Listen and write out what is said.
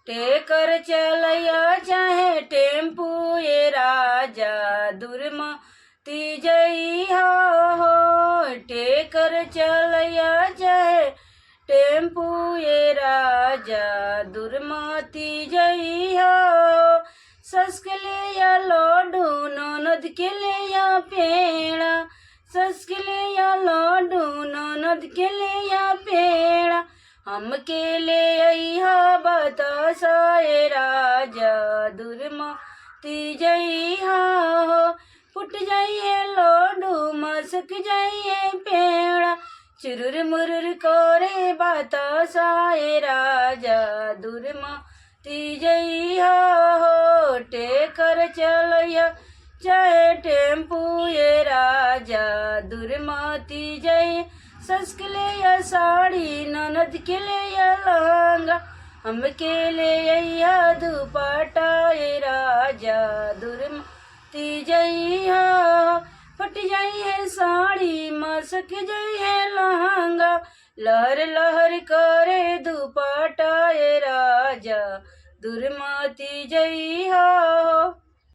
टेकर चलैया चाहे टेम्पू ये राजा दुर्मति जइहा हो। टेकर चलैया चाहे टेम्पू ये राजा दुर्मति जइहा हो। सस के ले या लड्डू ननद के ले या पेड़ा, सस के ले या लड्डू ननद के ले या पेड़ा, हमके ले अइहा बतासा ए राजा दुर्मति जइहा हो। फुट जाइए लड्डू मसक जाइए पेड़ा, चुरुर मुरुर करे बतासा ए राजा दुर्मति जइहा हो। टेकर चलैया चाहे टेम्पू ये राजा दुर्मति जइ। सस के ले या साड़ी ननद के ले या लहंगा, हमके ले अइहा दुपट्टा ये राजा दुर्मति जइहा हो। फट जाई है साड़ी मसक जाई है लहंगा, लहर लहर करे दुपट्टा ये राजा दुर्मति जइहा हो।